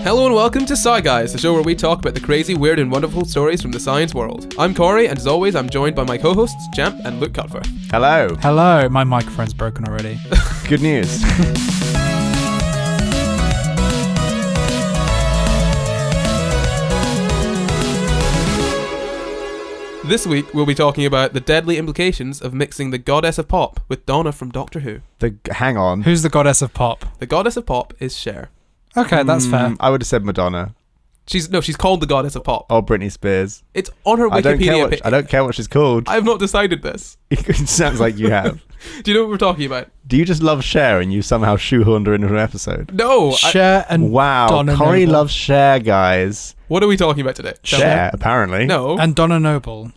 Hello and welcome to SCI GUYS, the show where we talk about the crazy, weird and wonderful stories from the science world. I'm Corry, and as always I'm joined by my co-hosts, Champ and Luke Cutfer. Hello. Hello. My microphone's broken already. Good news. This week we'll be talking about the deadly implications of mixing the goddess of pop with Donna from Doctor Who. Hang on. Who's the goddess of pop? The goddess of pop is Cher. Okay, that's fair. I would have said Madonna. She's called the goddess of pop. Or Britney Spears. It's on her I Wikipedia page. I don't care what she's called. I have not decided this. It sounds like you have. Do you know what we're talking about? Do you just love Cher and you somehow shoehorned her into an episode? No. Cher and Wow, Donna Corry Noble. loves Cher, guys. What are we talking about today? Cher, apparently. No. And Donna Noble.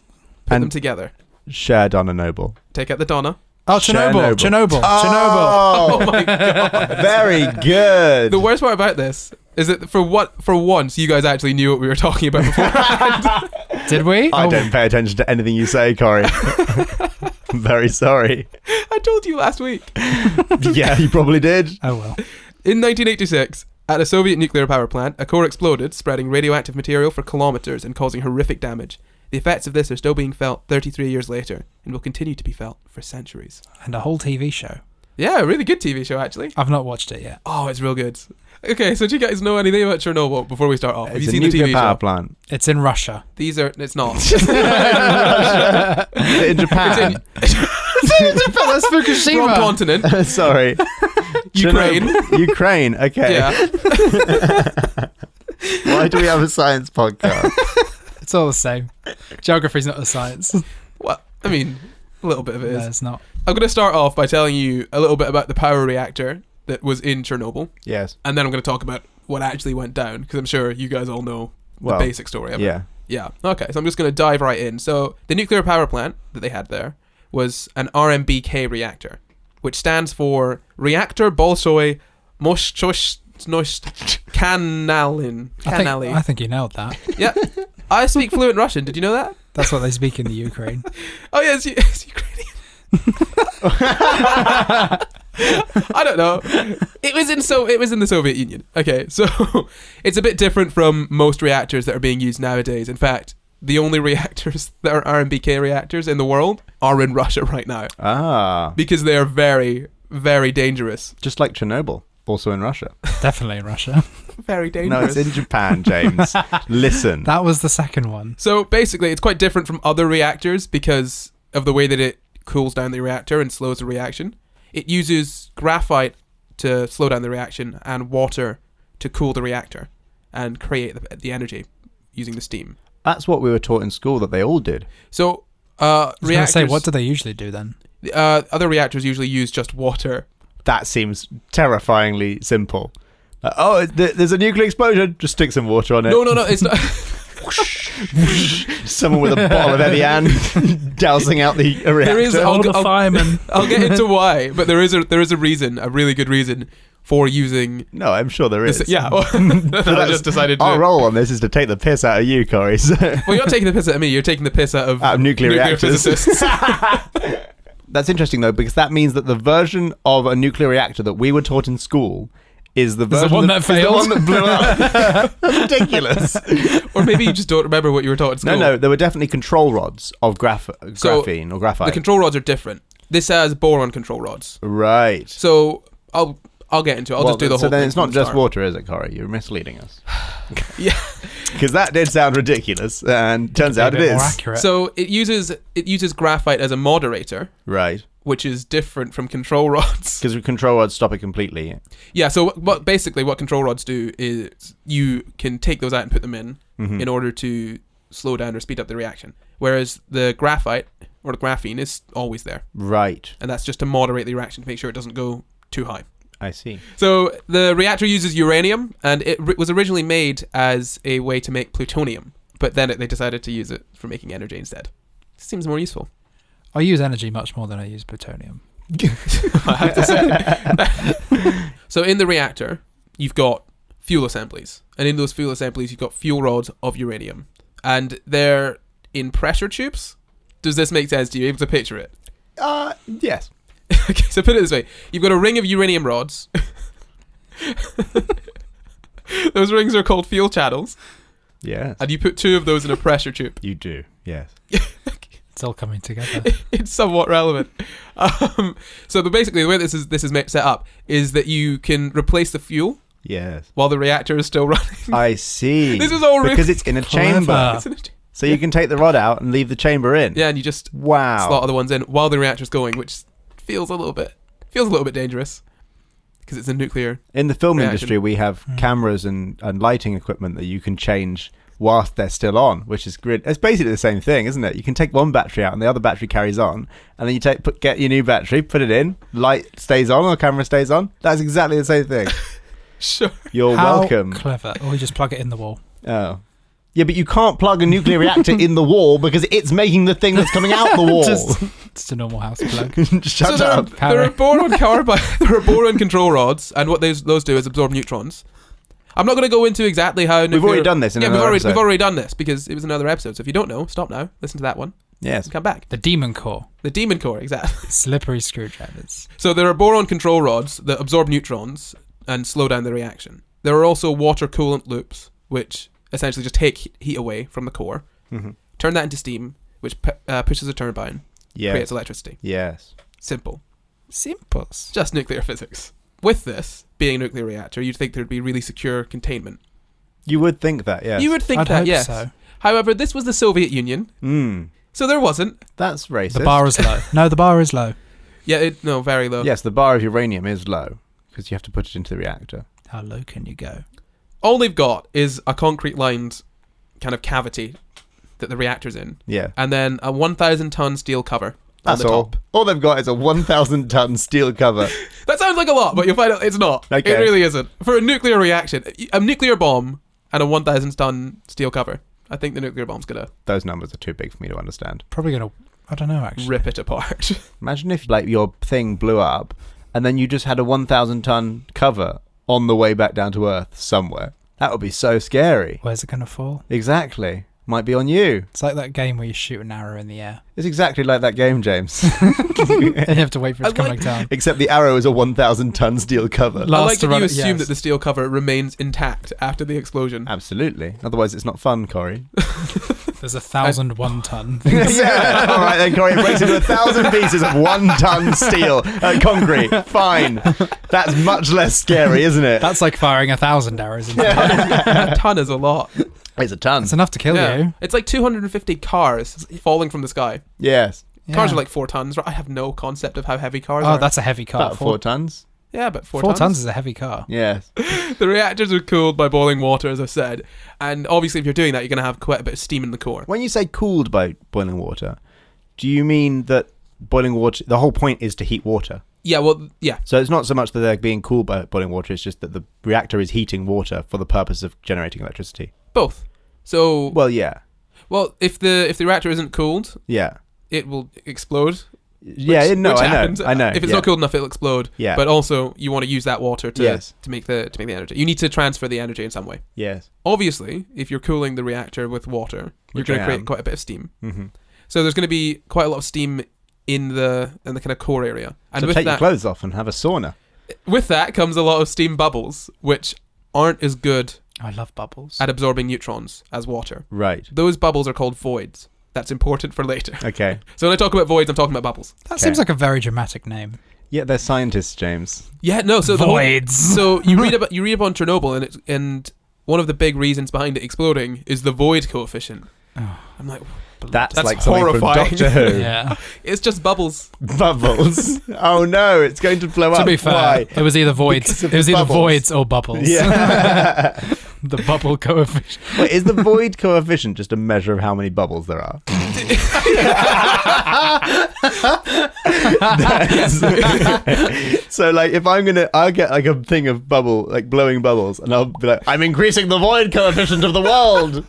Put and- them together. Cher, Donna Noble. Take out the Donna. Oh, Chernobyl. Chernobyl. Chernobyl. Oh my god. Very good. The worst part about this is that for once you guys actually knew what we were talking about beforehand. Did we? I don't pay attention to anything you say, Corry. I'm very sorry. I told you last week. Yeah, you probably did. Oh, well. In 1986, at a Soviet nuclear power plant, a core exploded, spreading radioactive material for kilometers and causing horrific damage. The effects of this are still being felt 33 years later and will continue to be felt for centuries. And a whole TV show. Yeah, a really good TV show, actually. I've not watched it yet. Oh, it's real good. Okay, so do you guys know anything about Chernobyl before we start off? Have It's you a seen the nuclear TV power show? plant. It's in Russia. It's not. In Japan. That's Fukushima. Wrong continent. Sorry. Ukraine. Ukraine, okay. Yeah. Why do we have a science podcast? It's all the same. Geography's not a science. Well, I mean, a little bit of it No, is. it's not. I'm going to start off by telling you a little bit about the power reactor that was in Chernobyl. Yes. And then I'm going to talk about what actually went down, because I'm sure you guys all know the Well, basic story of it. Yeah. Yeah. Okay, so I'm just going to dive right in. So the nuclear power plant that they had there was an RMBK reactor, which stands for Reactor Bolshoi Kanalin. I think you nailed that. Yeah. I speak fluent Russian. Did you know that? That's what they speak in the Ukraine. Oh yeah, it's Ukrainian. I don't know. It was in the Soviet Union. Okay, so it's a bit different from most reactors that are being used nowadays. In fact, the only reactors that are RMBK reactors in the world are in Russia right now. Ah. Because they are very, very dangerous. Just like Chernobyl, also in Russia. Definitely in Russia. Very No, dangerous. it's in Japan, James. Listen. That was the second one. So basically, it's quite different from other reactors because of the way that it cools down the reactor and slows the reaction. It uses graphite to slow down the reaction and water to cool the reactor and create the energy using the steam. That's what we were taught in school that they all did. So, I was going to reactors. say, what do they usually do then? Other reactors usually use just water. That seems terrifyingly simple. There's a nuclear explosion. Just stick some water on it. No, it's not. Someone with a bottle of Evian dousing out the reactor. There is. All the firemen. I'll get into why, but there is a reason, a really good reason for using. No, I'm sure there is. This, yeah, I just decided to. Our role on this is to take the piss out of you, Corry. So. Well, you're not taking the piss out of me. You're taking the piss out of nuclear reactors. physicists. That's interesting, though, because that means that the version of a nuclear reactor that we were taught in school is the version one that failed. is the one that blew up. That's ridiculous. Or maybe you just don't remember what you were taught at school. No, there were definitely control rods of graphene or graphite. The control rods are different. This has boron control rods. Right. So I'll get into it. I'll just do the whole So then thing it's not from the just start. water, is it, Corry? You're misleading us. Yeah. Because that did sound ridiculous, and turns out it More is. accurate. So it uses graphite as a moderator, Right. which is different from control rods. Because control rods stop it completely. Yeah. So what control rods do is you can take those out and put them in order to slow down or speed up the reaction. Whereas the graphite or the graphene is always there, Right. and that's just to moderate the reaction to make sure it doesn't go too high. I see. So the reactor uses uranium, and it was originally made as a way to make plutonium, but then they decided to use it for making energy instead. Seems more useful. I use energy much more than I use plutonium. I have to say. So in the reactor, you've got fuel assemblies, and in those fuel assemblies, you've got fuel rods of uranium, and they're in pressure tubes. Does this make sense? Are you able to picture it? Yes. Okay, so put it this way. You've got a ring of uranium rods. Those rings are called fuel channels, Yes. and you put 2 of those in a pressure tube. You do. Yes. It's all coming together. It's somewhat relevant. So basically, the way this is set up is that you can replace the fuel Yes. while the reactor is still running. I see. This is all really because it's in a chamber. clever. It's in a- So you can take the rod out and leave the chamber in. yeah, and you just Wow. slot other ones in while the reactor's going, which feels a little bit dangerous because it's a nuclear. In the film reaction. industry, we have cameras and lighting equipment that you can change whilst they're still on, which is great. It's basically the same thing, isn't it? You can take one battery out and the other battery carries on, and then you get your new battery, put it in, light stays on or the camera stays on. That's exactly the same thing. Sure. You're How welcome. clever. Or you just plug it in the wall. Oh. Yeah, but you can't plug a nuclear reactor in the wall because it's making the thing that's coming out the wall. Just a normal house plug. Shut So up. there are boron there are boron control rods, and what those do is absorb neutrons. I'm not going to go into exactly how. We've already done this in we've another already episode. done this because it was another episode. So if you don't know, stop now. Listen to that one. Yes. Come back. The demon core. The demon core, exactly. Slippery screwdrivers. So there are boron control rods that absorb neutrons and slow down the reaction. There are also water coolant loops, which essentially just take heat away from the core, turn that into steam, which pushes a turbine, creates Yes. electricity. Yes. Simple. Simples. Just nuclear physics. With this being a nuclear reactor, you'd think there'd be really secure containment. You would think that, yes. You would think I'd that, hope yes. so. However, this was the Soviet Union, so there wasn't. That's racist. The bar is low. No, the bar is low. Yeah, no, very low. Yes, the bar of uranium is low because you have to put it into the reactor. How low can you go? All they've got is a concrete-lined kind of cavity that the reactor's in, Yeah. and then a 1,000-ton steel cover That's on the all. top. All they've got is a 1,000-ton steel cover. That sounds like a lot, but you'll find out it's not. Okay. It really isn't. For a nuclear reaction, a nuclear bomb and a 1,000-ton steel cover, I think the nuclear bomb's going to Those numbers are too big for me to understand. Probably going to... I don't know, actually. rip it apart. Imagine if like your thing blew up and then you just had a 1,000-ton cover on the way back down to Earth somewhere. That would be so scary. Where's it going to fall? Exactly. Might be on you. It's like that game where you shoot an arrow in the air. It's exactly like that game, James. And you have to wait for it to come back down. Except the arrow is a 1,000-ton steel cover. I Last like to that run you it, assume yes. that the steel cover remains intact after the explosion. Absolutely. Otherwise, it's not fun, Corey. There's 1,001 ton. Yeah. All right, then, Corey. It breaks into 1,000 pieces of 1-ton steel. Concrete. Fine. That's much less scary, isn't it? That's like firing 1,000 arrows into the air. A ton is a lot. It's a ton. It's enough to kill you. It's like 250 cars falling from the sky. Yes. Cars Yeah. are like 4 tons. Right? I have no concept of how heavy cars Oh, are. that's a heavy car. About 4 tons. Yeah, but 4 4 tons. tons is a heavy car. Yes. The reactors are cooled by boiling water, as I said. And obviously, if you're doing that, you're going to have quite a bit of steam in the core. When you say cooled by boiling water, do you mean that boiling water, the whole point is to heat water? Yeah, well, yeah. So it's not so much that they're being cooled by boiling water, it's just that the reactor is heating water for the purpose of generating electricity. Both. So, Well, yeah. well, if the reactor isn't cooled, Yeah. it will explode. Yeah, which no, I happens. know. I know. If it's yeah. not cooled enough, it'll explode. Yeah. But also, you want to use that water to Yes. make the energy. You need to transfer the energy in some way. Yes. Obviously, if you're cooling the reactor with water, you're Which going to I create am. quite a bit of steam. Mm-hmm. So there's going to be quite a lot of steam in the kind of core area. And So with take your that, clothes off and have a sauna. with that comes a lot of steam bubbles, which aren't as good I love bubbles. at absorbing neutrons as water. Right. Those bubbles are called voids. That's important for later. Okay. So when I talk about voids, I'm talking about bubbles. That Okay. seems like a very dramatic name. Yeah, they're scientists, James. Yeah, no. So Voids. So you read about Chernobyl, and one of the big reasons behind it exploding is the void coefficient. Oh. I'm like, That's That's like something horrifying. from Doctor Who. Yeah. it's just bubbles. Bubbles. Oh no, it's going to blow up. To be fair, Why? it was either voids. Because of It was either bubbles. voids or bubbles. Yeah. The bubble coefficient. Wait, is the void coefficient just a measure of how many bubbles there are? So like if I'll get like a thing of blowing bubbles and I'll be like, I'm increasing the void coefficient of the world.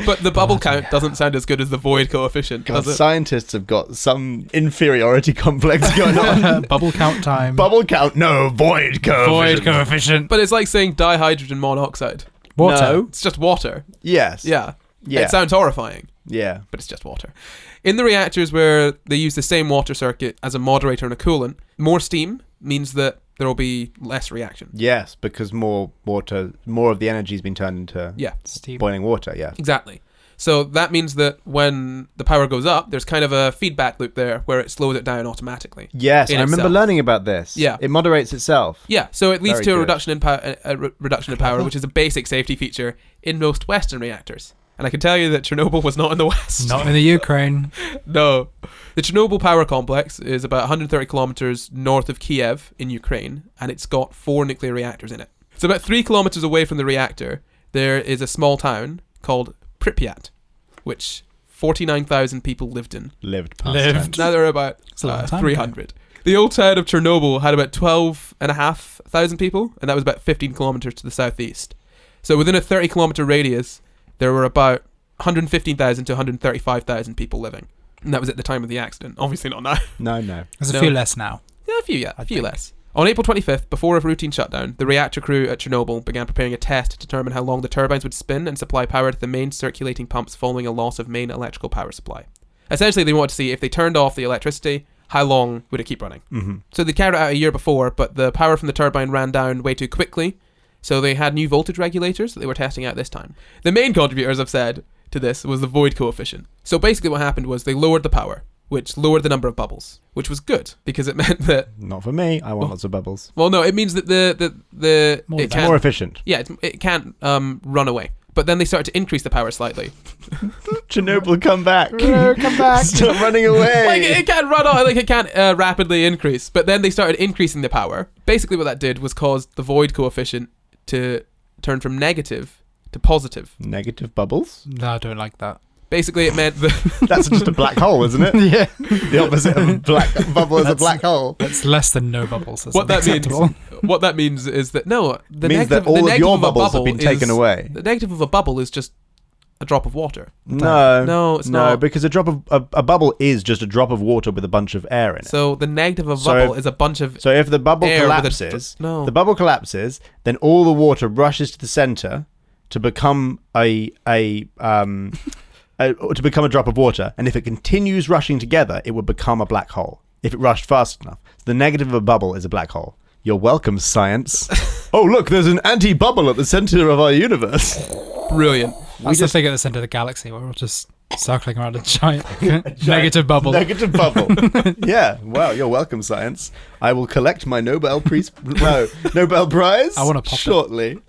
But the bubble count doesn't sound as good as the void coefficient, God, does it? scientists have got some inferiority complex going on. Bubble count time. Bubble count, no, void coefficient. Void coefficient. But it's like saying dihydrogen monoxide. Water. No. It's just water. Yes. Yeah. Yeah. It sounds horrifying, Yeah. but it's just water. In the reactors where they use the same water circuit as a moderator and a coolant, more steam means that there will be less reaction. Yes, because more of the energy has been turned into Steam. boiling water. Yeah, Exactly. So that means that when the power goes up, there's kind of a feedback loop there where it slows it down automatically. yes, I remember itself. learning about this. Yeah. It moderates itself. Yeah, so it leads Very to a good. reduction in power, which is a basic safety feature in most Western reactors. And I can tell you that Chernobyl was not in the West. Not in the Ukraine. No. The Chernobyl power complex is about 130 kilometers north of Kiev in Ukraine, and it's got 4 nuclear reactors in it. So about 3 kilometers away from the reactor, there is a small town called Pripyat, which 49,000 people lived in. Lived. Now there are about It's a long time 300. The old town of Chernobyl had about 12,500 people, and that was about 15 kilometers to the southeast. So within a 30-kilometer radius, there were about 115,000 to 135,000 people living. And that was at the time of the accident. Obviously not now. No. There's a No. few less now. Yeah, a few I few think. less. On April 25th, before a routine shutdown, the reactor crew at Chernobyl began preparing a test to determine how long the turbines would spin and supply power to the main circulating pumps following a loss of main electrical power supply. Essentially, they wanted to see if they turned off the electricity, how long would it keep running? Mm-hmm. So they carried it out a year before, but the power from the turbine ran down way too quickly, so they had new voltage regulators that they were testing out this time. The main contributor, as I've said, to this was the void coefficient. So basically what happened was they lowered the power, which lowered the number of bubbles, which was good, because it meant that... Not for me. I want lots of bubbles. Well, no, it means that the More it than can't, More efficient. yeah, it can't run away. But then they started to increase the power slightly. Chernobyl, come back. Come back. Stop running away. Like, it can't run off, like, it can't rapidly increase. But then they started increasing the power. Basically what that did was cause the void coefficient to turn from negative to positive. Negative bubbles? No, I don't like that. Basically it meant that... That's just a black hole, isn't it? Yeah. The opposite of a black bubble is a black hole. That's less than no bubbles. That's What that means- acceptable. What that means is that, no, the Means negative, that all the of negative your of a bubbles have bubble been taken is- away. The negative of a bubble is just a drop of water. No. No, it's No, not. because a bubble is just a drop of water with a bunch of air in it. So the negative of a So bubble if- is a bunch of So if the bubble air with a- collapses, no. the bubble collapses, then all the water rushes to the center to become a drop of water, and if it continues rushing together, it would become a black hole. If it rushed fast enough. So the negative of a bubble is a black hole. You're welcome, science. Oh, look, there's an anti-bubble at the center of our universe. Brilliant. That's the thing at the centre of the galaxy where we're all just circling around a giant negative bubble. Negative bubble. Yeah. Well, you're welcome, science. I will collect my Nobel Prize. I wanna pop it. shortly.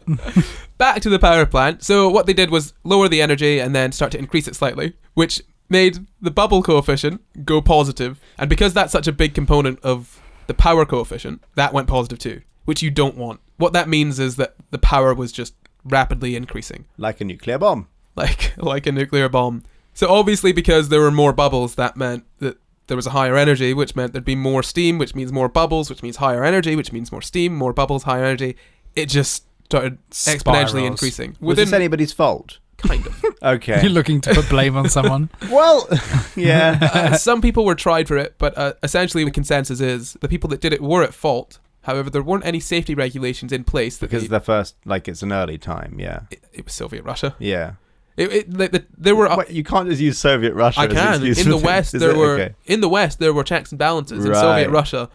Back to the power plant. So what they did was lower the energy and then start to increase it slightly, which made the bubble coefficient go positive. And because that's such a big component of the power coefficient, that went positive too, which you don't want. What that means is that the power was just rapidly increasing, Like a nuclear bomb. like a nuclear bomb. So obviously, because there were more bubbles, that meant that there was a higher energy, which meant there'd be more steam, which means more bubbles, which means higher energy, which means more steam, more bubbles, higher energy. It just started exponentially Spirals. increasing. Was this anybody's fault? Kind of. Okay. You're looking to put blame on someone. Well, yeah. Some people were tried for it, but essentially the consensus is the people that did it were at fault. However, there weren't any safety regulations in place that Because the first, like, it's an early time, yeah. it was Soviet Russia. Yeah. There were Wait, you can't just use Soviet Russia I as an can. excuse In for the things, West, is there it? were Okay. in the West there were checks and balances. In Right. Soviet Russia,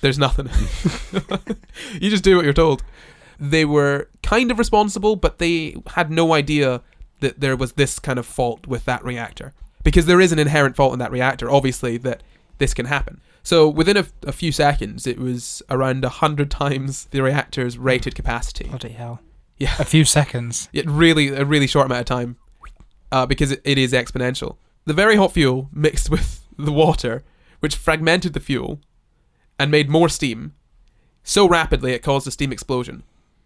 there's nothing. You just do what you're told. They were kind of responsible, but they had no idea that there was this kind of fault with that reactor, because there is an inherent fault in that reactor. Obviously, that this can happen. So within a few seconds, it was around 100 times the reactor's rated capacity. Bloody hell. Yeah. A few seconds. A really short amount of time, because it is exponential. The very hot fuel mixed with the water, which fragmented the fuel and made more steam so rapidly it caused a steam explosion.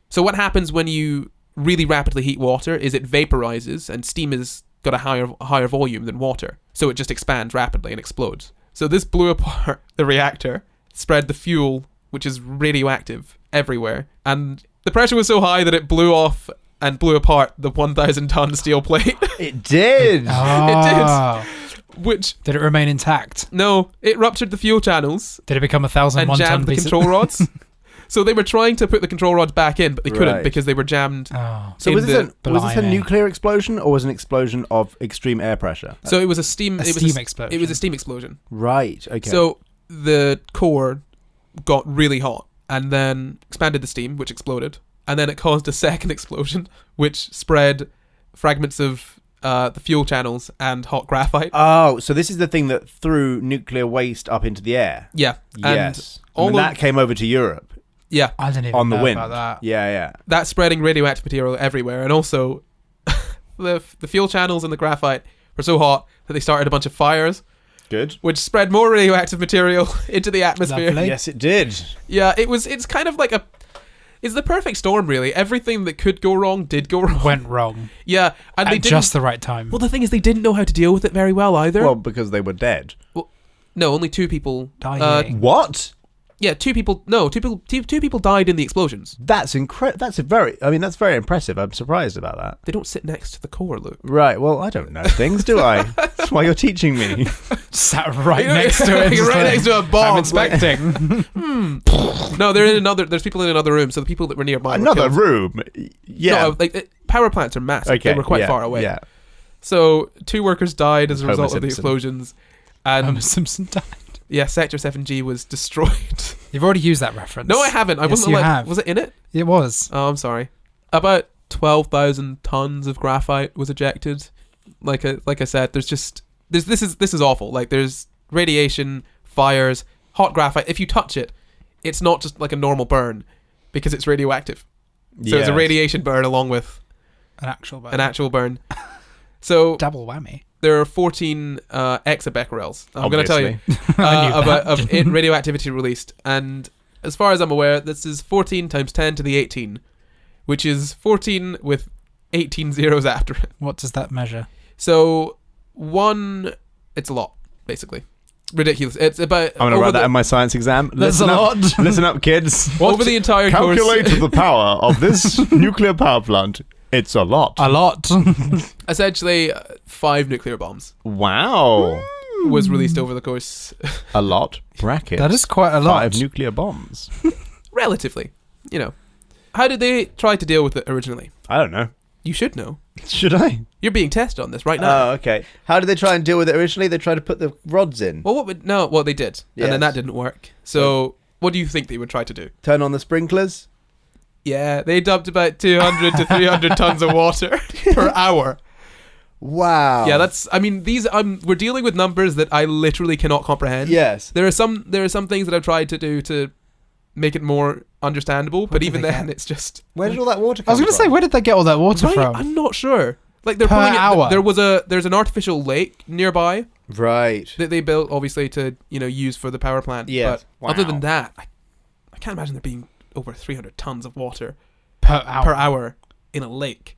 So what happens when you really rapidly heat water is it vaporizes, and steam has got a higher volume than water, so it just expands rapidly and explodes. So this blew apart the reactor, spread the fuel, which is radioactive, everywhere, and the pressure was so high that it blew off and blew apart the 1,000-ton steel plate. It did. Oh. Which, Did it remain intact? no, it ruptured the fuel channels Did it become a and 1,001 ton jammed the piece control rods. So they were trying to put the control rods back in, but they couldn't Right. because they were jammed. Oh. So in was this a Blimey. nuclear explosion or was it an explosion of extreme air pressure? So it was a steam. A it was steam explosion. It was a steam explosion. Right. Okay. So the core got really hot and then expanded the steam, which exploded, and then it caused a second explosion, which spread fragments of the fuel channels and hot graphite. Oh, so this is the thing that threw nuclear waste up into the air. Yeah. Yes. And that came over to Europe. Yeah. I didn't even on the know wind. about that. Yeah. That's spreading radioactive material everywhere, and also the fuel channels and the graphite were so hot that they started a bunch of fires. Good. Which spread more radioactive material into the atmosphere. Lovely. Yes, it did. Yeah, it's kind of like it's the perfect storm, really. Everything that could go wrong did go wrong. Went wrong. Yeah, and they At didn't. just the right time. Well, the thing is, they didn't know how to deal with it very well either. Well, because they were dead. No, only 2 people. Dying. What? Yeah, 2 people. No, 2 people. 2 people died in the explosions. That's incredible. That's very impressive. I'm surprised about that. They don't sit next to the core, Luke. Right. Well, I don't know things, do I? That's why you're teaching me. Sat right next to it. You're right next to a bomb. I'm inspecting. No, they're in another. There's people in another room. So the people that were nearby. Another were killed. room. Yeah. No, power plants are massive. Okay. They were quite far away. Yeah. So 2 workers died as a Homer result of the Simpson. explosions, and Homer Simpson died. yeah, Sector 7G was destroyed. You've already used that reference. No, I haven't. I Yes, wasn't you allowed. have. Was it in it? It was. Oh, I'm sorry. About 12,000 tons of graphite was ejected. Like I said, this is awful. Like, there's radiation, fires, hot graphite. If you touch it, it's not just like a normal burn because it's radioactive. So it's a radiation burn along with An actual burn. an actual burn. So Double whammy. there are 14 exabecquerels. I'm going to tell you I knew that. of radioactivity released, and as far as I'm aware, this is 14 times 10 to the 18, which is 14 with 18 zeros after it. What does that measure? So it's a lot, basically. Ridiculous. It's about. I'm going to write that in my science exam. That's a lot. Listen up, kids. Over the entire Calculate course. the power of this nuclear power plant. It's a lot. A lot. Essentially, 5 nuclear bombs Wow. was released over the course. A lot. Bracket. That is quite a lot. 5 nuclear bombs. Relatively, How did they try to deal with it originally? I don't know. You should know. Should I? You're being tested on this right now. Oh, okay. How did they try and deal with it originally? They tried to put the rods in. Well, they did, and then that didn't work. So, what do you think they would try to do? Turn on the sprinklers. Yeah, they dumped about 200 to 300 tons of water per hour. Wow. Yeah, we're dealing with numbers that I literally cannot comprehend. Yes. There are some things that I've tried to do to make it more understandable, but did even they then, get? it's just. Where did all that water I come was going to from? say, where did they get all that water Right? from? I'm not sure. Like they're Per pulling it. hour. There's an artificial lake nearby Right. that they built, obviously, to use for the power plant. Yes. But other Wow. than that, I can't imagine there being over 300 tons of water Per hour. per hour in a lake.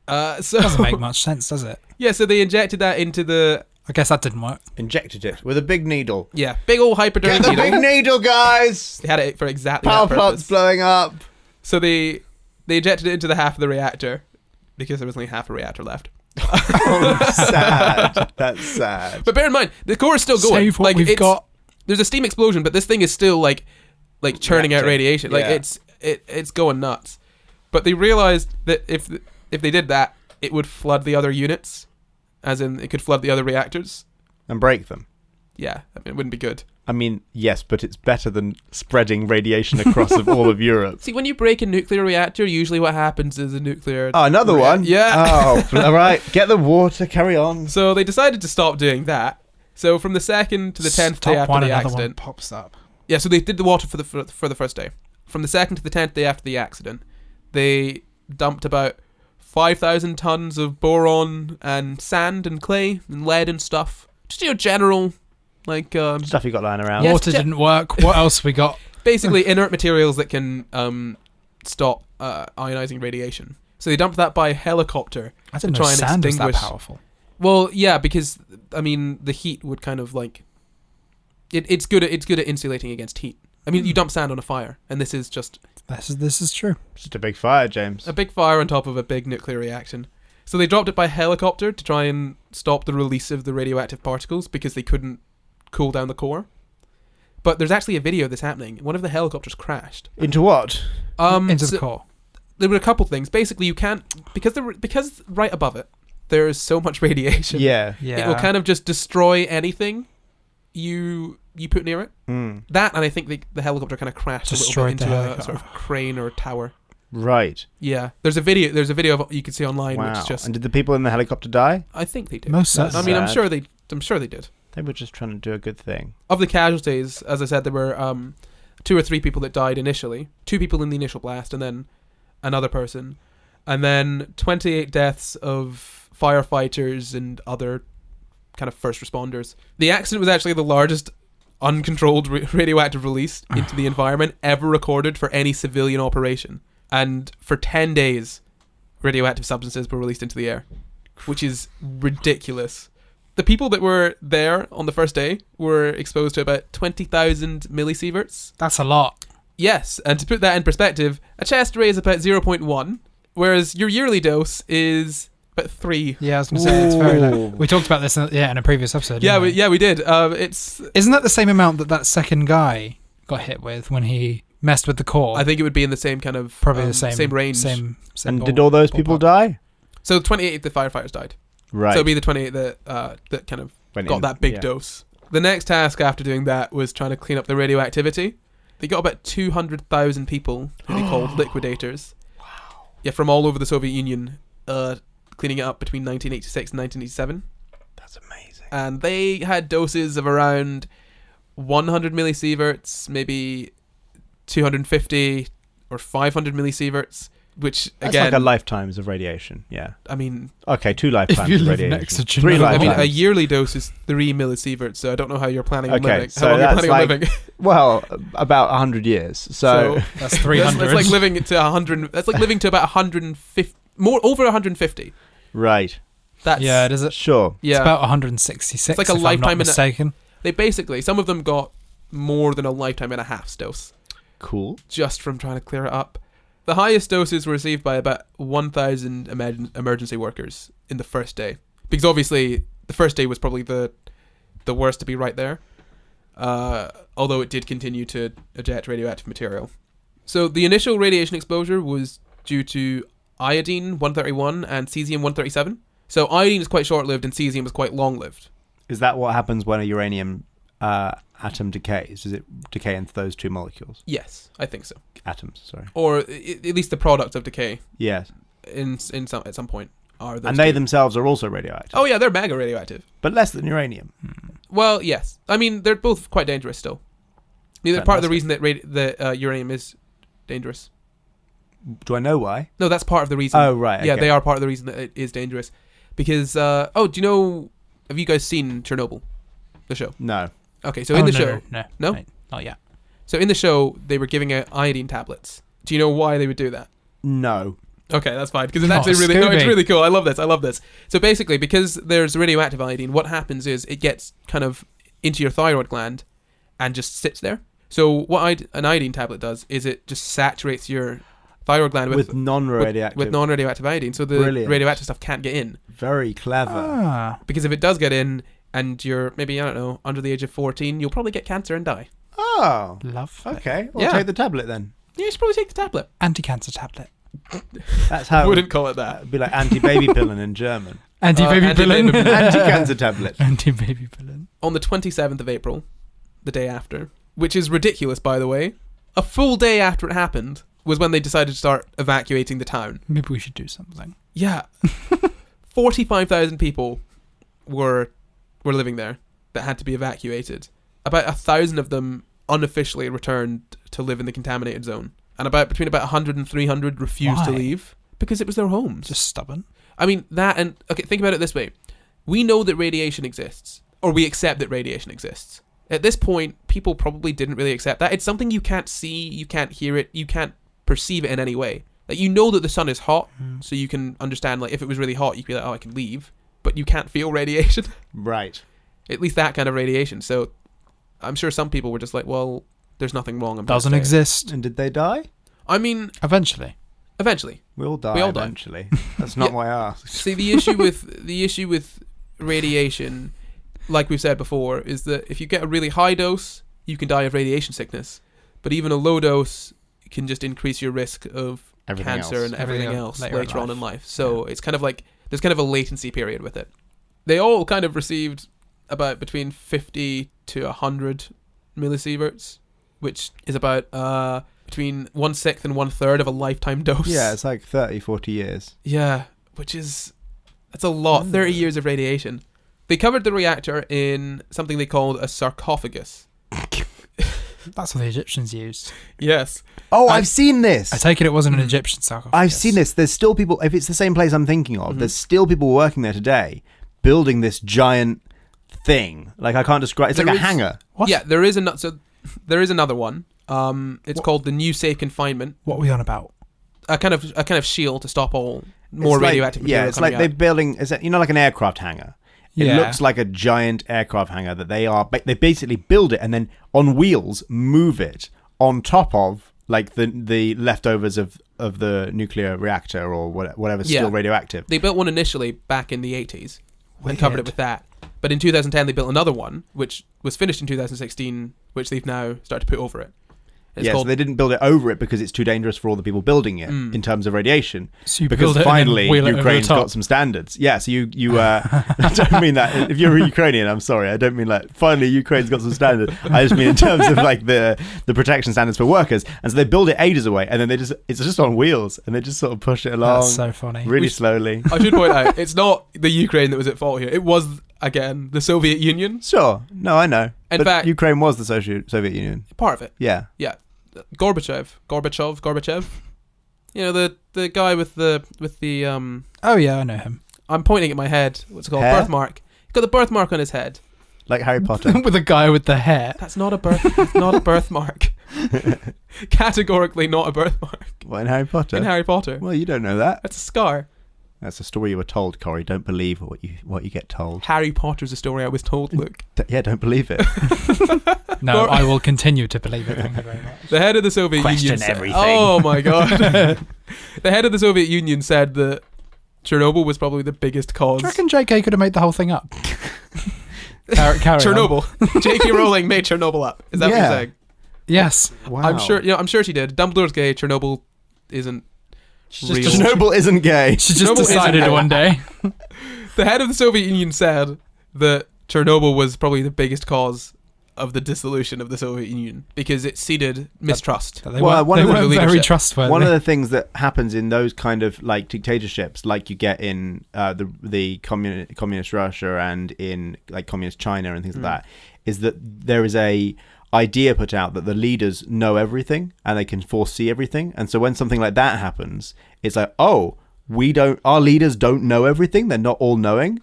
So Doesn't make much sense, does it? Yeah, so they injected that into the I guess that didn't work. Injected it with a big needle. big old hypodermic Get the needle. big needle, guys! They had it for exactly Power that plant's purpose. blowing up. So they injected it into the half of the reactor because there was only half a reactor left. Oh, sad. That's sad. But bear in mind, the core is still going. Save what we've got. There's a steam explosion, but this thing is still like churning out Reacting. radiation. Like Yeah. it's going nuts. But they realized that if they did that, it would flood the other units, as in it could flood the other reactors. And break them. Yeah, I mean, it wouldn't be good. I mean, yes, but it's better than spreading radiation across of all of Europe. See, when you break a nuclear reactor, usually what happens is a nuclear. Oh, another one? Yeah. Oh, all right. Get the water. Carry on. So they decided to stop doing that. So from the 2nd to the 10th day Stop after one, the another accident. one pops up. Yeah, so they did the water for the first day. From the 2nd to the 10th day after the accident, they dumped about 5,000 tons of boron and sand and clay and lead and stuff. Just general, like Stuff you got lying around. Yes, Water didn't work. What else we got? basically inert materials that can stop ionizing radiation. So they dumped that by helicopter. I didn't to know try and sand was that extinguish- powerful. Well, yeah, because I mean the heat would kind of like it's good at insulating against heat. I mean, you dump sand on a fire, and this is just This is true. Just a big fire, James. a big fire on top of a big nuclear reaction. So they dropped it by helicopter to try and stop the release of the radioactive particles because they couldn't cool down the core. But there's actually a video of this happening. One of the helicopters crashed. Into what? Into So the core. there were a couple things. Basically, you can't because right above it there is so much radiation. Yeah. Yeah. It will kind of just destroy anything you put near it. That, and I think the helicopter kind of crashed a little bit into a sort of crane or tower. Right. Yeah. There's a video of you can see online, which is just. And did the people in the helicopter die? I think they did. Most certainly. I mean, I'm sure they did. They were just trying to do a good thing. Of the casualties, as I said, there were 2 or 3 people that died initially. 2 people in the initial blast, and then another person, and then 28 deaths of firefighters and other kind of first responders. The accident was actually the largest uncontrolled radioactive release into the environment ever recorded for any civilian operation. And for 10 days, radioactive substances were released into the air, which is ridiculous. The people that were there on the first day were exposed to about 20,000 millisieverts. That's a lot. Yes, and to put that in perspective, a chest ray is about 0.1, whereas your yearly dose is about 3. Yeah, I was going to say, it's very low. We talked about this in a previous episode. Yeah, we did. Isn't that the same amount that second guy got hit with when he messed with the core? I think it would be in the same kind of... Probably the same range. Same and did all those people die? So 28 of the firefighters died. Right. So it'd be the 28 that kind of got that big dose. The next task after doing that was trying to clean up the radioactivity. They got about 200,000 people who they called liquidators. Wow. Yeah, from all over the Soviet Union, cleaning it up between 1986 and 1987. That's amazing. And they had doses of around 100 millisieverts, maybe 250 or 500 millisieverts, which that's again, like a lifetimes of radiation. Yeah. I mean, okay, 2 lifetimes if you of live radiation. next to 3 Chernobyl. lifetimes. I mean, a yearly dose is 3 millisieverts, so I don't know how you're planning on living. So how long that's you're planning on living. Well, about 100 years. So that's 300. That's like living to 100. That's like living to about 150, over 150. Right. That's yeah, does it? Sure. Yeah. It's about 166. It's like a if lifetime. I'm not mistaken. They basically, some of them got more than a lifetime and a half's dose. Cool. Just from trying to clear it up. The highest doses were received by about 1,000 emergency workers in the first day. Because obviously, the first day was probably the worst to be right there. Although it did continue to eject radioactive material. So the initial radiation exposure was due to iodine-131 and cesium-137. So iodine is quite short-lived and cesium is quite long-lived. Is that what happens when a uranium atom decays? Does it decay into those 2 molecules? Yes, I think so. Atoms, sorry. Or at least the product of decay. Yes. At some point are those and they 2. themselves are also radioactive. Oh yeah, they're mega radioactive. But less than uranium. Well, yes. I mean, they're both quite dangerous still. They're part of the reason that uranium is dangerous. Do I know why? No, that's part of the reason. Oh, right. Yeah, okay. they are part of the reason that it is dangerous. Because, do you know, have you guys seen Chernobyl? The show? No. Okay, so in the show... No, not yet. So in the show, they were giving out iodine tablets. Do you know why they would do that? No. Okay, that's fine, because it's actually really... No, it's really cool. I love this. So basically, because there's radioactive iodine, what happens is it gets kind of into your thyroid gland and just sits there. So what an iodine tablet does is it just saturates your thyroid gland with non-radioactive with non-radioactive iodine, so the radioactive stuff can't get in. Very clever. Because if it does get in and you're maybe, I don't know, under the age of 14, you'll probably get cancer and die. Oh, love. Okay, well, take the tablet then. Yeah, you should probably take the tablet. Anti-cancer tablet. That's how. I wouldn't call it that. It'd be like anti-baby pillen in German. Anti-baby pillen. Anti-cancer tablet. Anti-baby pillen. On the 27th of April, the day after, which is ridiculous, by the way, a full day after it happened was when they decided to start evacuating the town. Maybe we should do something. Yeah. 45,000 people were living there that had to be evacuated. About 1,000 of them unofficially returned to live in the contaminated zone. And between 100 and 300 refused to leave because it was their homes. Just stubborn. I mean, okay, think about it this way. We know that radiation exists, or we accept that radiation exists. At this point, people probably didn't really accept that. It's something you can't see, you can't hear it, you can't perceive it in any way. Like, you know that the sun is hot, so you can understand, like, if it was really hot, you could be like, oh, I can leave. But you can't feel radiation. Right. At least that kind of radiation. So I'm sure some people were just like, well, there's nothing wrong. Doesn't exist. And did they die? I mean... Eventually. We all die eventually. That's not why I asked. See, the issue with radiation, like we've said before, is that if you get a really high dose, you can die of radiation sickness. But even a low dose can just increase your risk of cancer and everything else later on in life. So it's kind of like, there's kind of a latency period with it. They all kind of received about between 50 to 100 millisieverts, which is about between 1/6 and 1/3 of a lifetime dose. Yeah, it's like 30, 40 years. Yeah, that's a lot. 30 years of radiation. They covered the reactor in something they called a sarcophagus. That's what the Egyptians used. Yes. Oh, I've seen this. I take it wasn't an Egyptian sarcophagus. I've seen this. There's still people, if it's the same place I'm thinking of, there's still people working there today building this giant thing. Like, I can't describe. It's like a hangar. What? Yeah, there is another one. It's called the New Safe Containment. What are we on about? A kind of shield to stop all more radioactive material. Yeah, it's like they're building, like an aircraft hangar. It Yeah. looks like a giant aircraft hangar that they basically build it and then on wheels move it on top of like the leftovers of the nuclear reactor or whatever's still radioactive. They built one initially back in the 80s and Weird. covered it with that. But in 2010 they built another one which was finished in 2016, which they've now started to put over it. It's So they didn't build it over it because it's too dangerous for all the people building it in terms of radiation. So you because build it finally and then wheel it over the Ukraine's top. got some standards. Yeah, so you I don't mean that if you're a Ukrainian, I'm sorry, I don't mean like finally Ukraine's got some standards. I just mean in terms of like the protection standards for workers. And so they build it ages away and then it's just on wheels and they just sort of push it along. That's so funny. Really slowly. I should point out, it's not the Ukraine that was at fault here. It was, again, the Soviet Union. Sure. No, I know. In but fact, Ukraine was the Soviet Union. part of it. Yeah. Yeah. Gorbachev. You know, the guy with the Oh yeah, I know him. I'm pointing at my head. What's it called? Hair? Birthmark. He's got the birthmark on his head. Like Harry Potter. With a guy with the hair. That's not a It's not a birthmark. Categorically not a birthmark. What, in Harry Potter? In Harry Potter. Well, you don't know that. That's a scar. That's a story you were told, Corry. Don't believe what you get told. Harry Potter's a story I was told, Luke. Yeah, don't believe it. No, I will continue to believe it. Thank you very much. The head of the Soviet Question Union everything. Oh my god. The head of the Soviet Union said that Chernobyl was probably the biggest cause. Do you reckon JK could have made the whole thing up? Carry Chernobyl. on. J.K. Rowling made Chernobyl up. Is that what you're saying? Yes. Wow. I'm sure she did. Dumbledore's gay. Chernobyl isn't real. Chernobyl isn't gay. She just Chernobyl decided isn't- one day. The head of the Soviet Union said that Chernobyl was probably the biggest cause of the dissolution of the Soviet Union because it seeded mistrust. They Well, weren't, one they of the weren't very leadership. trustworthy. One of the things that happens in those kind of like dictatorships, like you get in the communist Russia and in like communist China and things like that, is that there is a idea put out that the leaders know everything and they can foresee everything. And so when something like that happens, it's like, oh, our leaders don't know everything. They're not all knowing.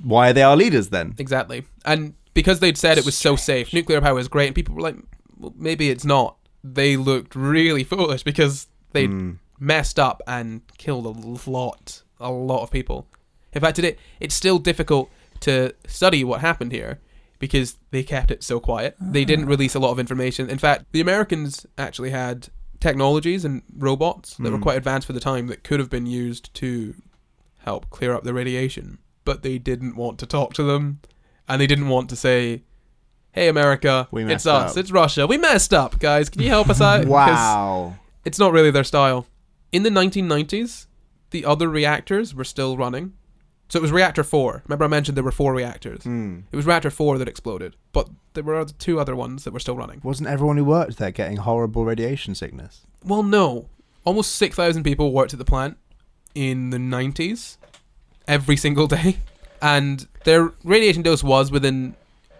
Why are they our leaders then? Exactly. And because they'd said it was so safe, nuclear power is great, and people were like, well, maybe it's not. They looked really foolish because they'd messed up and killed a lot of people. In fact, today it's still difficult to study what happened here because they kept it so quiet. They didn't release a lot of information. In fact, the Americans actually had technologies and robots that were quite advanced for the time that could have been used to help clear up the radiation, but they didn't want to talk to them. And they didn't want to say, hey, America, it's us, it's Russia. We messed up, guys. Can you help us out? Wow. It's not really their style. In the 1990s, the other reactors were still running. So it was Reactor 4. Remember I mentioned there were 4 reactors. It was Reactor 4 that exploded. But there were 2 other ones that were still running. Wasn't everyone who worked there getting horrible radiation sickness? Well, no. Almost 6,000 people worked at the plant in the 90s. Every single day. And their radiation dose was within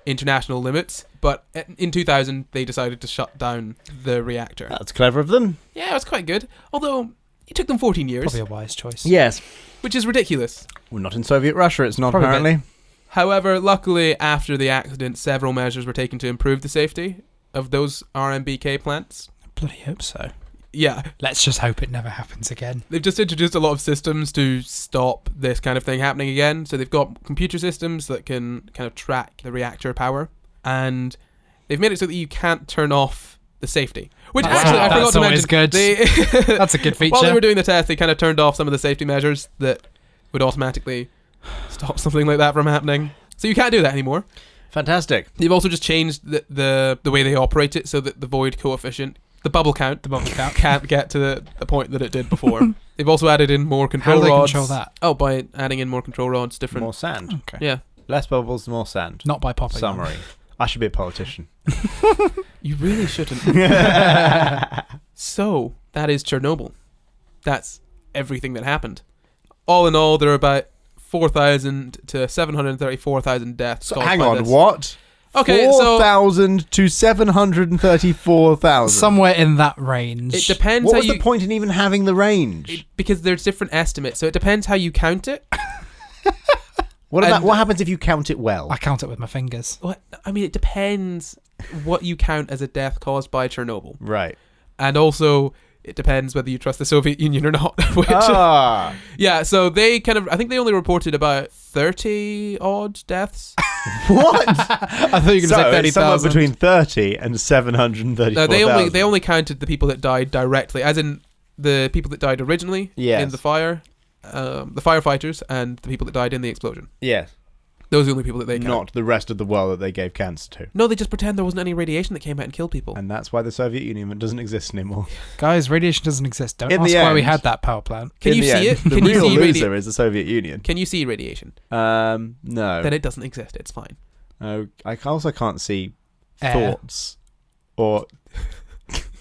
international limits, but in 2000 they decided to shut down the reactor. That's clever of them. Yeah, it was quite good. Although it took them 14 years, Probably a wise choice. Yes. which is ridiculous. Well, not in Soviet Russia, it's not Probably a bit. apparently. However, luckily after the accident, several measures were taken to improve the safety of those RMBK plants. Bloody hope so. Yeah, Let's just hope it never happens again. they've just introduced a lot of systems to stop this kind of thing happening again. So they've got computer systems that can kind of track the reactor power, and they've made it so that you can't turn off the safety. Which That's- actually, I forgot that's to always mention. good. They That's a good feature. while they were doing the test, they kind of turned off some of the safety measures that would automatically stop something like that from happening. So you can't do that anymore. Fantastic. They've also just changed the way they operate it so that the void coefficient, the bubble count, can't get to the point that it did before. They've also added in more control How do they rods. control that? Oh, by adding in more control rods, different. More sand. Okay. Yeah. Less bubbles, more sand. Not by popping. Summary. I should be a politician. You really shouldn't. So, that is Chernobyl. That's everything that happened. All in all, there are about 4,000 to 734,000 deaths. So caused hang by on, this. what? Okay, 4,000 to 734,000. Somewhere in that range. It depends What how was you... the point in even having the range? because there's different estimates, so it depends how you count it. What and- happens if you count it well? I count it with my fingers. I mean, it depends what you count as a death caused by Chernobyl. Right. And also, it depends whether you trust the Soviet Union or not. Which, yeah, so they I think they only reported about 30 odd deaths. What? I thought you were going to say it's somewhere 30,000. between 30 and 734,000. No, they only counted the people that died directly, as in the people that died originally in the fire, the firefighters, and the people that died in the explosion. Yes. Those are the only people that they count. Not the rest of the world that they gave cancer to. No, they just pretend there wasn't any radiation that came out and killed people. And that's why the Soviet Union doesn't exist anymore. Guys, radiation doesn't exist. Don't In ask the why we end- had that power plant. Can you see it? The Can you real see loser is the Soviet Union. Can you see radiation? No. Then it doesn't exist. It's fine. I also can't see Air. thoughts or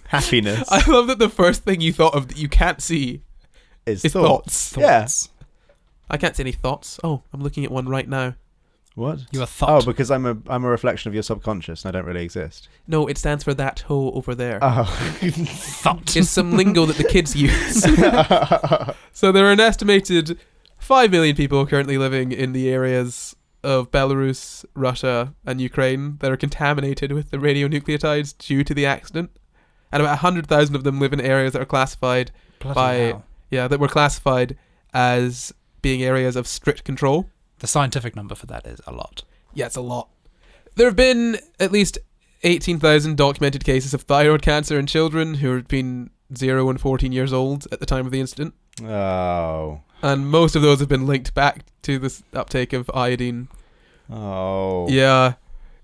happiness. I love that the first thing you thought of that you can't see is is thoughts. Thoughts. I can't see any thoughts. Oh, I'm looking at one right now. What? You are thought. Oh, because I'm a reflection of your subconscious and I don't really exist. No, it stands for that hoe over there. Oh. Thought. It's some lingo that the kids use. So there are an estimated 5 million people currently living in the areas of Belarus, Russia, and Ukraine that are contaminated with the radionucleotides due to the accident. And about 100,000 of them live in areas that are classified Bloody hell. that were classified as being areas of strict control. The scientific number for that is a lot. Yeah, it's a lot. There have been at least 18,000 documented cases of thyroid cancer in children who have been 0 and 14 years old at the time of the incident. Oh. And most of those have been linked back to this uptake of iodine. Oh. Yeah.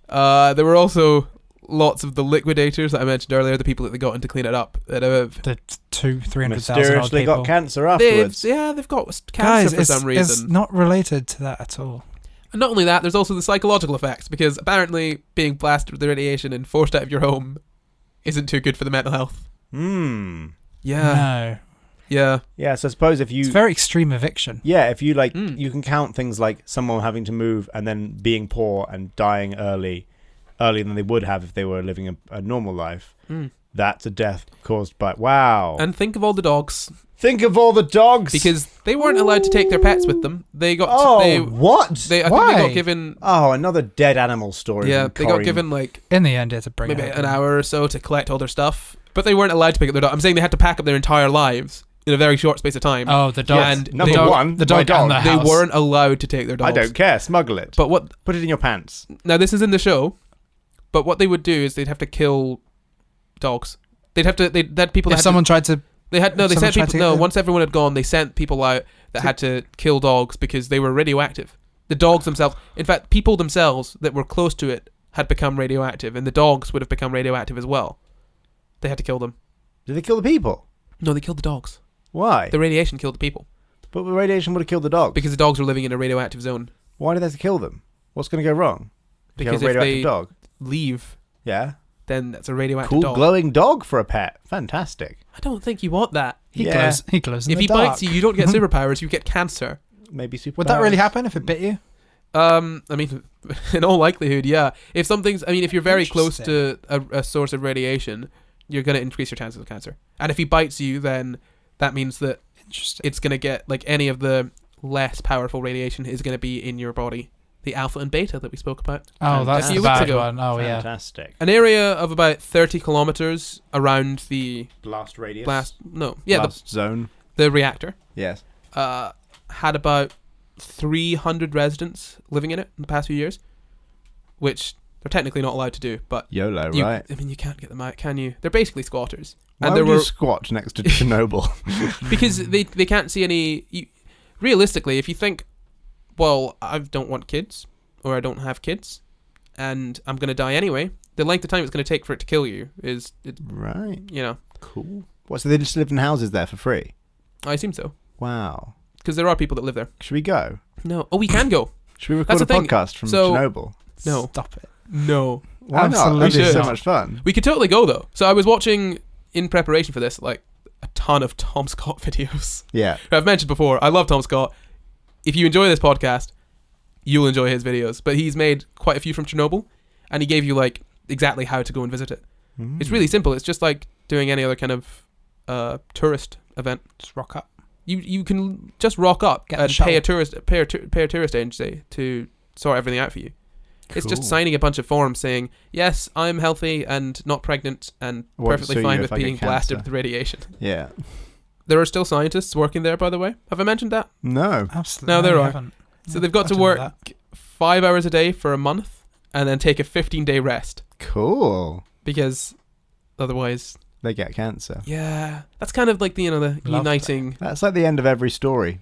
There were also lots of the liquidators that I mentioned earlier, the people that they got in to clean it up. That have, The 300,000 odd Mysteriously people. got cancer they've afterwards. got cancer Guys, for it's, some it's reason. not related to that at all. And not only that, there's also the psychological effects, because apparently being blasted with the radiation and forced out of your home isn't too good for the mental health. Hmm. Yeah. No. Yeah. Yeah, so I suppose if you... It's very extreme eviction. Yeah, if you you can count things like someone having to move and then being poor and dying earlier than they would have if they were living a normal life. Mm. That's a death caused by... Wow. And think of all the dogs, think of all the dogs! because they weren't allowed to take their pets with them. They got what? I think they Why? got given Another dead animal story. they from got Corry. given like In the end, it's a bring maybe it an home. hour or so to collect all their stuff, but they weren't allowed to pick up their dog. I'm saying they had to pack up their entire lives in a very short space of time. Oh, the dog. And Number they, one, the dog my dog. and the they house. weren't allowed to take their dogs. I don't care. Smuggle it. But what Put it in your pants. now? This is in the show. But what they would do is they'd have to kill dogs. They had people. If that someone tried to... they had no. They someone sent tried people. to No, get- once everyone had gone, they sent people out that had to kill dogs because they were radioactive. The dogs themselves, in fact, people themselves that were close to it had become radioactive, and the dogs would have become radioactive as well. They had to kill them. Did they kill the people? No, they killed the dogs. Why? The radiation killed the people But the radiation would have killed the dogs. because the dogs were living in a radioactive zone. Why did they have to kill them? What's going to go wrong? If you have Because a if radioactive they dog. leave, Yeah. then that's a radioactive Cool dog. glowing dog for a pet. Fantastic. I don't think you want that. He Yeah. glows. He glows in If the he dark. bites you, you don't get superpowers. You get cancer. Maybe super. Would that really happen if it bit you? I mean, in all likelihood, yeah. If you're very close to a source of radiation, you're going to increase your chances of cancer. And if he bites you, then that means that Interesting. it's going to get, like, any of the less powerful radiation is going to be in your body. The alpha and beta that we spoke about. Oh, that's a the few weeks bad ago. one. Oh, yeah. Fantastic. An area of about 30 kilometers around the Blast radius. blast zone. the reactor Yes. had about 300 residents living in it in the past few years, which they're technically not allowed to do, but YOLO, you, right? I mean, you can't get them out, can you? They're basically squatters. Why And there would you were squat next to Chernobyl? because they can't see any. Realistically, if you think, well, I don't want kids, or I don't have kids, and I'm going to die anyway, the length of time it's going to take for it to kill you is, Right. Cool. What, so they just live in houses there for free? I assume so. Wow. Because there are people that live there. Should we go? No. Oh, we can go. Should we record That's a the thing. podcast from So- Chernobyl? No. Stop it. No. Why not? Absolutely That'd be so not. much fun. We could totally go, though. So I was watching, in preparation for this, like, a ton of Tom Scott videos. Yeah. I've mentioned before, I love Tom Scott. If you enjoy this podcast, you'll enjoy his videos. But he's made quite a few from Chernobyl, and he gave you, like, exactly how to go and visit it. It's really simple. It's just like doing any other kind of tourist event. Just rock up. You can just rock up Get the and shuttle. pay a tourist agency to sort everything out for you. It's just Cool. signing a bunch of forms saying, yes, I'm healthy and not pregnant and Won't perfectly sue fine you with if I get being blasted cancer. with radiation. Yeah. There are still scientists working there, by the way. Have I mentioned that? No. Absolutely. No, there you are. haven't. So they've got to I didn't know work that. 5 hours a day for a month and then take a 15-day rest Cool. because otherwise, They get cancer. yeah, that's kind of like the Lovely. uniting. That's like the end of every story.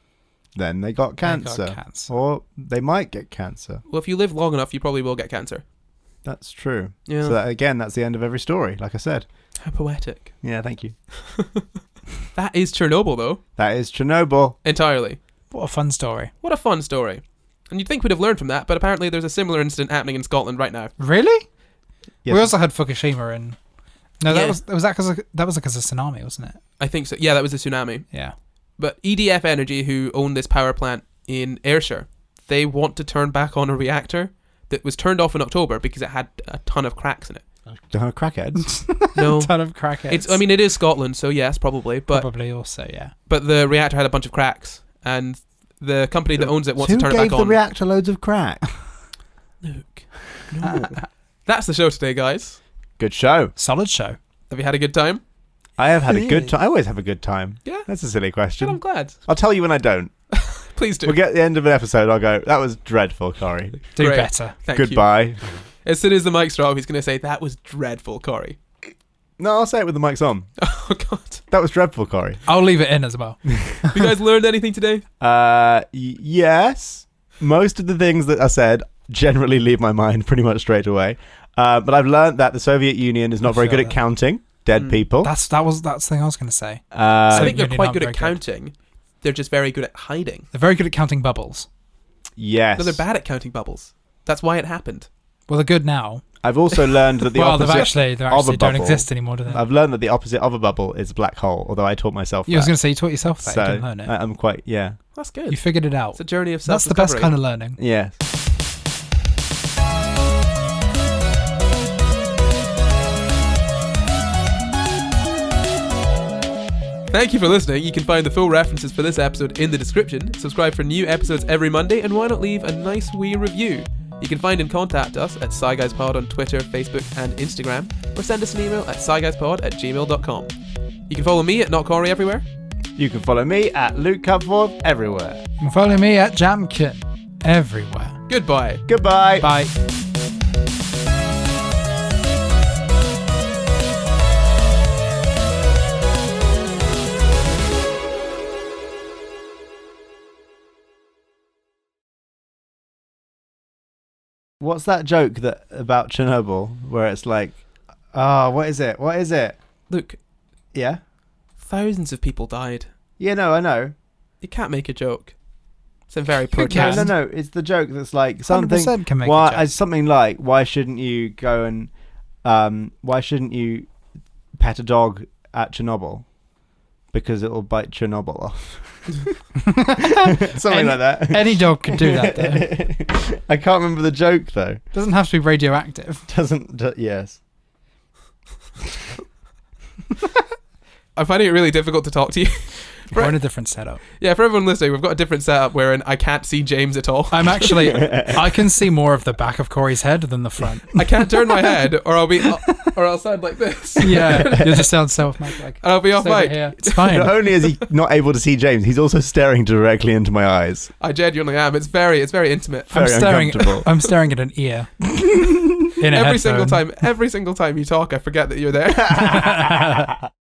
Then they got They got cancer. cancer. Or they might get cancer. Well, if you live long enough, you probably will get cancer. That's true. Yeah, So that's the end of every story, like I said. how poetic. Yeah, thank you. That is Chernobyl, though, That is Chernobyl. entirely. What a fun story. What a fun story. And you'd think we'd have learned from that, but apparently there's a similar incident happening in Scotland right now. Really? Yes. We also had Fukushima in. No, Yeah. that was because of tsunami, wasn't it? I think so. Yeah, that was a tsunami. Yeah. But EDF Energy, who own this power plant in Ayrshire, they want to turn back on a reactor that was turned off in October because it had a ton of cracks in it. Crackheads. No, ton of crackheads. it is Scotland, so yes, probably. But Probably also, yeah. but the reactor had a bunch of cracks, and the company that owns it wants Who to turn it gave back the on. reactor loads of crack? Luke, no. That's the show today, guys. Good show. Solid show. Have you had a good time? I have had a Really? good time. I always have a good time. Yeah. That's a silly Good, question. I'm glad. I'll tell you when I don't. Please do. We'll get to the end of an episode. I'll go, that was dreadful, Corry. Do Great. better. Thank you. Goodbye. As soon as the mic's off, he's going to say, that was dreadful, Corry. No, I'll say it with the mics on. Oh, God. That was dreadful, Corry. I'll leave it in as well. Have you guys learned anything today? Yes. Most of the things that I said generally leave my mind pretty much straight away. But I've learned that the Soviet Union is not I very good feel at that. counting dead people. That's the thing I was going to say. I So think they're Union quite aren't good at very good. counting. They're just very good at hiding. They're very good at counting bubbles. Yes. No, they're bad at counting bubbles. That's why it happened. Well, they're good now. I've also learned that the Well, they opposite actually of a don't bubble. exist anymore, do they? I've learned that the opposite of a bubble is a black hole, although I taught myself Yeah, I was that. going to say, you taught yourself that. So You didn't learn it. I'm quite, yeah. That's good. You figured it out. It's a journey of That's self-discovery. the best kind of learning. Yes. Thank you for listening. You can find the full references for this episode in the description. Subscribe for new episodes every Monday, and why not leave a nice wee review? You can find and contact us at SciGuysPod on Twitter, Facebook, and Instagram, or send us an email at sciguyspod@gmail.com. You can follow me at Not Corry everywhere. You can follow me at Luke Cupforth everywhere. You can follow me at Jamkin everywhere. Goodbye. Goodbye. Bye. What's that joke that about Chernobyl where it's like, what is it? What is it? Look, Yeah? thousands of people died. Yeah, no, I know. You can't make a joke. It's a very poor Who cares? taste. No, it's the joke that's like something. 100% can make Why? a joke. It's something like, why shouldn't you go and, why shouldn't you pet a dog at Chernobyl? Because it will bite Chernobyl off. Something like that. Any dog can do that, though. I can't remember the joke though. Doesn't have to be radioactive. Yes. I'm finding it really difficult to talk to you. We're in a different setup. Yeah, for everyone listening, we've got a different setup wherein I can't see James at all. I'm actually, I can see more of the back of Corey's head than the front. I can't turn my head, or I'll sound like this. Yeah, you'll just sound self-made. Like, And I'll be off "It's over mic. here. It's fine. Not only is he not able to see James, he's also staring directly into my eyes. I genuinely am. It's very intimate. I'm Very staring. uncomfortable. I'm staring at an ear. In a Every single headphone. time you talk, I forget that you're there.